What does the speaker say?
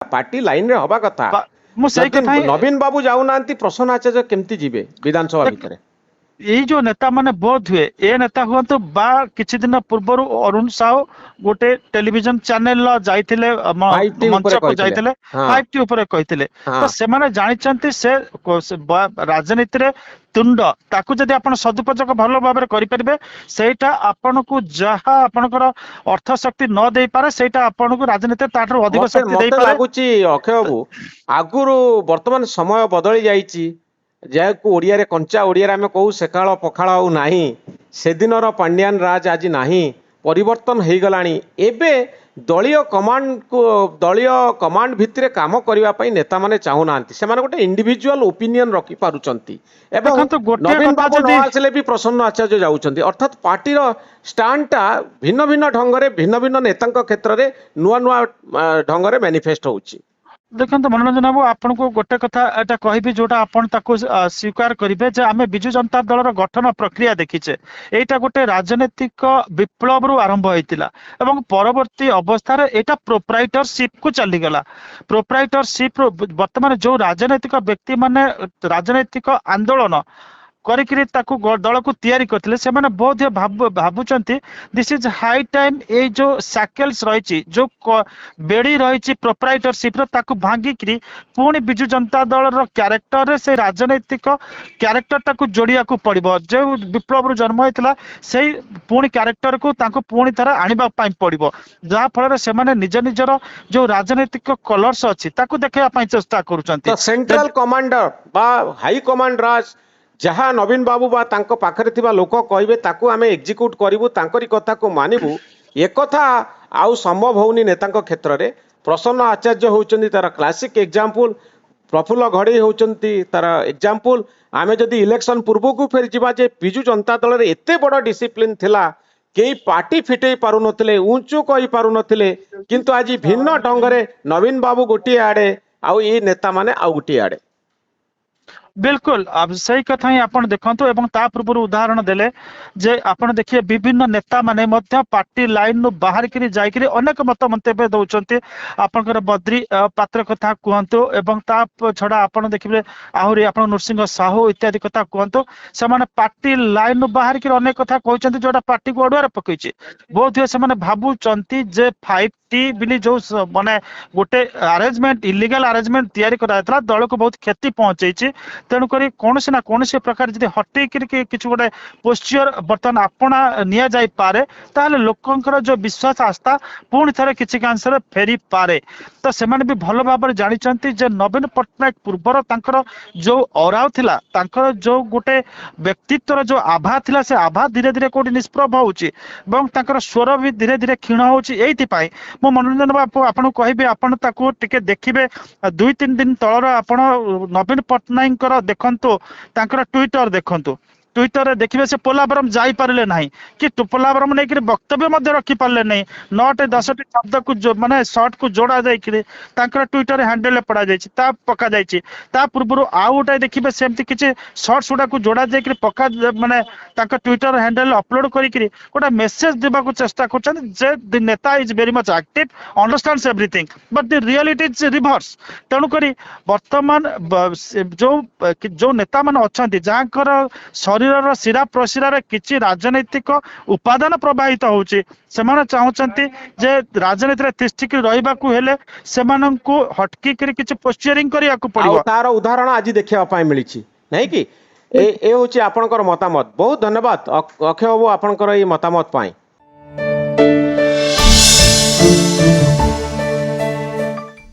Party line रे हवा कथा नवीन बाबू जाऊना प्रसन्न आचार्य केमती जीवे विधानसभा भितर यही जो नेता माने बोध हुए ए नेता हुआ बा किछि दिन पूर्व अरुण साहू गोटे टेलीविजन चैनल जाइथिले मंच को जाइथिले 5T ऊपर कहिथिले तो से माने जानिचंती से राजनीति रे तुंड ताकू जदि आपण सदुपयोग भल भाव करि परिबे सेटा आपण को जहा आपनकर अर्थ शक्ति न देई पारे सेटा आपण को राजनीति ताठर अधिक शक्ति देई पारे लागुची अक्षय बाबू आगुरु वर्तमान समय बदली जाईची जैको ओडिया रे कंचा ओडिया रे आमे कहू सेकाळ पखाळ आउ नाही से दिनर पांड्यान राज आज नाही परिवर्तन हो गलानी एबे दलीय कमांड भितर काम करबा पई नेता माने चाहू नांती से माने गोटे इंडिविजुअल ओपिनियन रखि पारुचंती एवं नवीन बाबू न आसले भी प्रसन्न आचार्य जाउचंती अर्थात पार्टी रो स्टैंडटा भिन्न भिन्न ढंगरे भिन्न भिन्न नेतांक क्षेत्र रे नुआ नुआ ढंगरे मैनिफेस्ट होउची देखो मनोरंजन बाबू आपन को गोटे कथा एटा कहबी जोटा आपन ताको स्वीकार करिवे जे आमे बिजु जनता दल रो गठन प्रक्रिया देखिचे एटा गोटे राजनीतिक विप्लव रु आरंभ होइतिला एवं परवर्ती अवस्था रे एटा प्रोप्राइटरशिप को चली गला प्रोप्राइटरशिप वर्तमान जो राजनीतिक व्यक्ति माने राजनीतिक आंदोलन करिकरी ताकू दल को तैयारी करथिले से माने बहुत भाबुचंती दिस इज हाई टाइम ए जो सैकल्स रहिची जो बेड़ी रहिची प्रोप्राइटरशिप रो ताकू भांगी करी पुणी बिजु जनता दल रो कैरेक्टर रे से राजनीतिक कैरेक्टर ताकू जोड़िया को पड़िबो जो विप्लव रो जन्म होइतला सेही पुणी कैरेक्टर को ताकू पुणी थरा आनिबा पई पड़िबो जहा फल रे से माने निज निजर जो राजनीतिक कलर्स अछि ताकू देखैया पई चेष्टा करूचंती सेंट्रल कमांडर बा हाई कमांड राज जहाँ नवीन बाबू बा तांको पाखरे थिबा लोक कहिबे ताकू आमे एग्जीक्यूट करिवु तांकरी कथा को मानिबु एकथा आउ संभव होउनी नेतांक क्षेत्र रे प्रसन्न आचार्य होउचंदी तार क्लासिक एग्जांपल प्रफुल्ल घड़े होउचंदी तार एग्जांपल आमे जदी इलेक्शन पूर्व को फेर जिबा जे बिजु जनता दल रे एते बड़ डिसिप्लिन थिला केई पार्टी फिटई पारु नथिले ऊंचू कहि पारु नथिले किंतु आज भिन्न ढंगरे नवीन बाबू गोटी आड़े आउ ए नेता माने आउ गोटी आड़े बिल्कुल अब सही कथा ही आपण देखंतु एवं ता पूर्व उदाहरण देले जे आपण देखिए विभिन्न नेता माने मध्य पार्टी लाइन नु बाहर करी जाय करी अनेक मत मंतव्य दउचंती आपनकर बद्री पात्र कथा कहंतु एवं ता छडा आपण देखिबे आहुरी आपण नरसिंह साहू इत्यादि कथा कहंतु से माने पार्टी लाइन नु बाहर करी अनेक कथा कहउचंती जोडा पार्टी को अडुआर पकइची बहुत हे से माने भाबुचंती जे 5T बिली जो माने गोटे अरेंजमेंट इलीगल अरेंजमेंट तैयारी करायतला दल को बहुत क्षति पहुंचैची तेणुक कौन ना कौन प्रकार जब हटे कि गोटे पोस्चर बर्तमान आपना निया जाई पारे ताहले लोकंकर जो विश्वास आस्था पुणी थे किसी अंश फेरी पारे तो से भी भल भाव जानी जे नवीन पट्टनायक पूर्वर तांकर जो औराव थिला तांकर जो गोटे व्यक्तित्वर जो आभा थिला से आभा धीरे धीरे कोटी निष्प्रभ होउची एवं तांकर स्वर भी धीरे धीरे क्षीण होउची एइति पाई मो मनोरंजन बाबू आपन कहबे आपन ताको टिके देखिबे 2-3 दिन तळर आपन नवीन पट्टनायक देखंतु तांकर ट्विटर देखंतु ट्विटर रे देखिबे से पोलावरम जाई पारले नाही कि पोलावरम नै कि वक्तव्य मध्ये रखि पारले नै 9-10 शब्द को जो माने शॉर्ट को जोड़ा जाई कि तांकर ट्विटर हैंडल ले पड़ा जाईची ता पका जाईची ता पूर्वरु आउ उठा देखिबे सेमति किछि शॉर्ट्स उडा को जोड़ा जाई कि पका माने तांकर ट्विटर हैंडल अपलोड करी कि कोटा मेसेज देबा को चेष्टा करछन जे द नेता is very much active understands everything but the reality is reverse तेनु करी वर्तमान जो नेता मान अछंती जाकर शरीर शिरा प्रशिरा किसी राजनैतिक उपादान प्रवाहित होउची सेमाने चाहउचंती जे राजनीति रे तिष्ठिक रहिबा को हेले सेमान को हटकी करी किछि पोस्चरिंग करिया को पड़िबो तार उदाहरण आज देखिया पाई मिलिछि नै कि ए होची आपनकर मतामत बहुत धन्यवाद अक्षय बाबू आपनकर ए मतामत पाई।